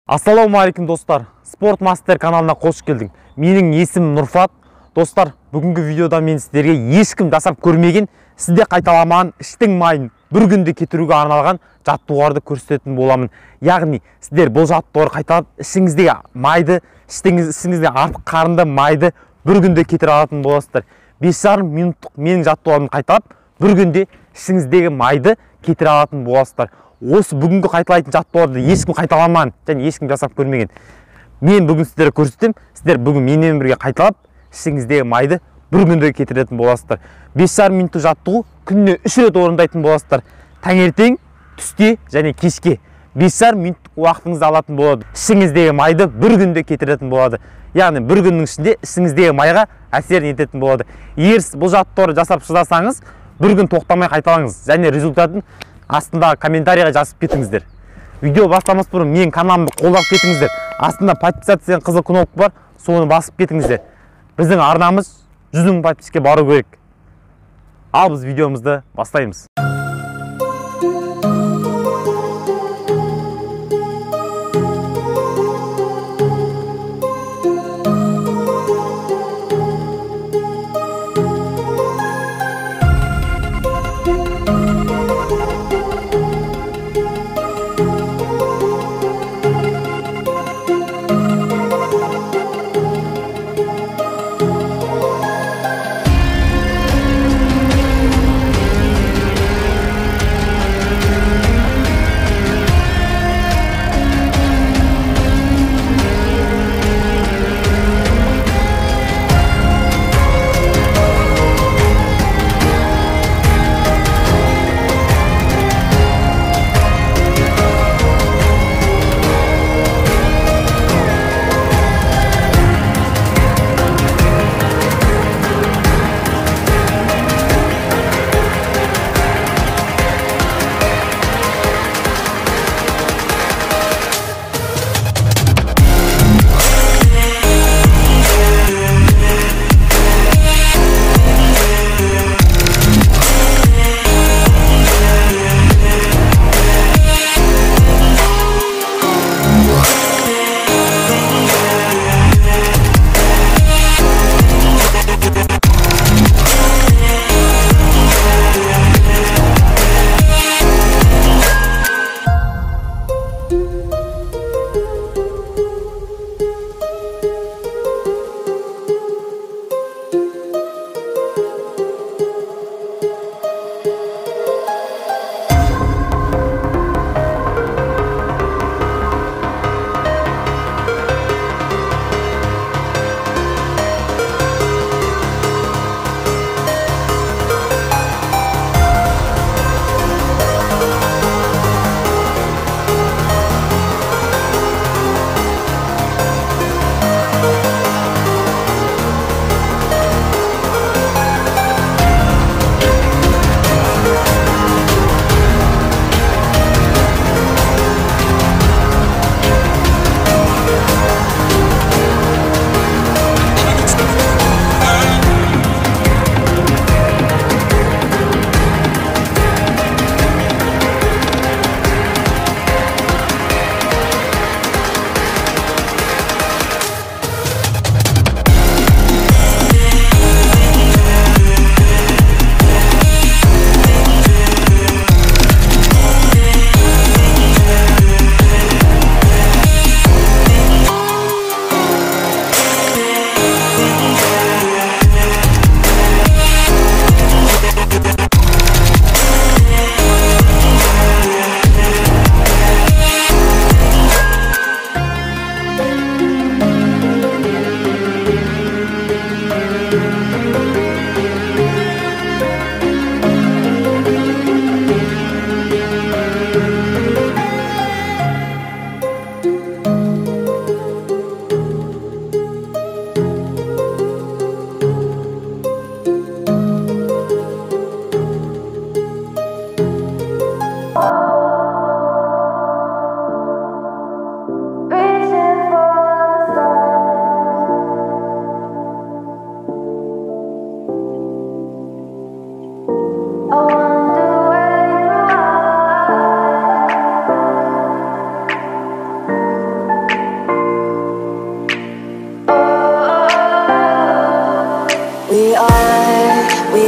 Ассалаумағалейкум достар, Спорт Мастер каналына қош келдің. Менің есімім Нұрфат. Достар, бүгінгі видеода мен сіздерге ешкім жасап көрмеген, сізде қайталамаған іштің майын бір күнде кетіруге арналған жаттығуларды көрсететін боламын. Яғни, сіздер бұл жаттығуды қайталап, ішіңіздегі майды, ішіңіздегі артық қарынды майды бір күнде кетіре алатын боласыздар. 5,5 минуттық менің жаттығуларымды қайталап, бір күнде ішіңіздегі майды кетіре алатын боласыздар. Осы бүгінгі қайталайтын жаттығуларды ешкім қайталамаған және ешкім жасап көрмеген. Мен бүгін сіздерге көрсетем, сіздер бүгін менімен бірге қайталап, ішіңіздегі майды бір күнде кетіретін боласыздар. 5,5 минуттық жаттығу күніне 3 рет орындайтын боласыздар. Таңертең, түсте және кешке 5,5 минуттық уақытыңызды алатын болады. Ішіңіздегі майды бір күнде кетіретін болады. Яғни бір күннің ішінде ішіңіздегі майға әсер ететін болады. Егер бұл жаттығуды жасап шыдасаңыз, бір күн тоқтамай қайталаңыз және результатын астында комментарийға жазып кетіңіздер. Видео бастамас бұрын менің каналымды қолдап кетіңіздер. Астында подписаться деген қызыл кнопка бар, соны басып кетіңіздер. Біздің арнамыз 100 000 подписке бару керек. Ал біз видеомызды бастаймыз.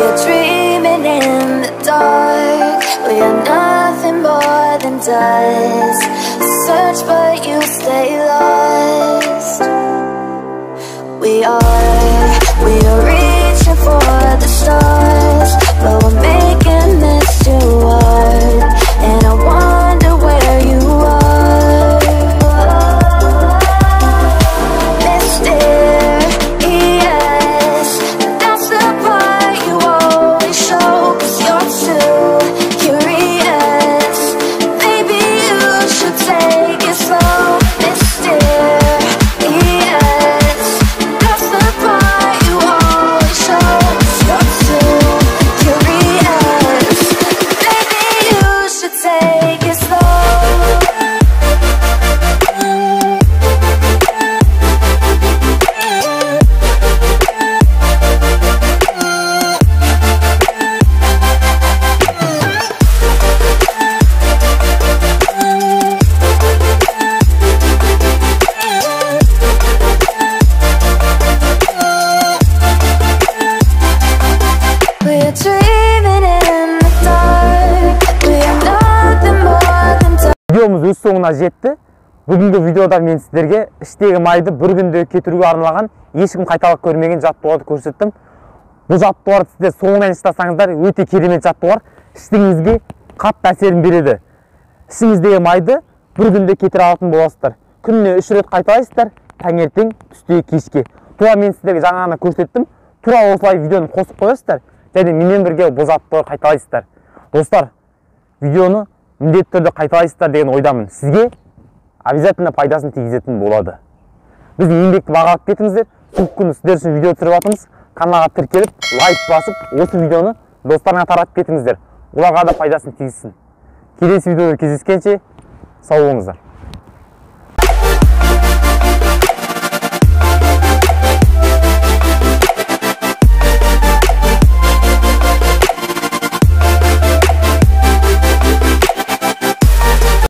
We're dreaming in the dark. We are nothing more than dust. Search but you stay lost. We are reaching for the stars, but we're making this too hard. And I wonder where you are. Mysterious, that's the part you always show. 'Cause you're too curious. Maybe you should take it slow. Mysterious, that's the part you always show. 'Cause you're too curious. Maybe you should take it slow. We're dreaming in the dark. We are nothing more than dust. Videomuz өз соңына жетті. Бүгінгі видеода мен сіздерге іштегі майды бір күнде кетіруге арналған ешкім қайталап көрмеген жаттығуды көрсеттім. Бұл жаттығуларды сіздер соңынан жасасаңыздар өте керемет жаттығулар. Іштігіңізге қатты әсерін береді. Ішіңіздегі майды бір күнде кетіре алатын боласыздар. Күніне 3 рет қайталайсыздар, таңертең, түсте, кешке. Тура мен сіздерге жаңа ғана көрсеттім. Тура осылай видеоны қосып қоясыздар. Және менен бірге бұл жаттығуды қайталайсыздар. Достар, видеоны міндетті түрде қайталайсыздар деген ойдамын. Сізге обязательно пайдасын тигізетін болады. Біз еңбекті бағалап кетіңіздер. Көп күні сіздер үшін видео түсіріп жатырмыз. Каналға тіркеліп, лайк басып, осы видеоны достарыңа таратып кетіңіздер. Оларға да пайдасын тигізсін. Келесі видеода кездескенше сау болыңыздар.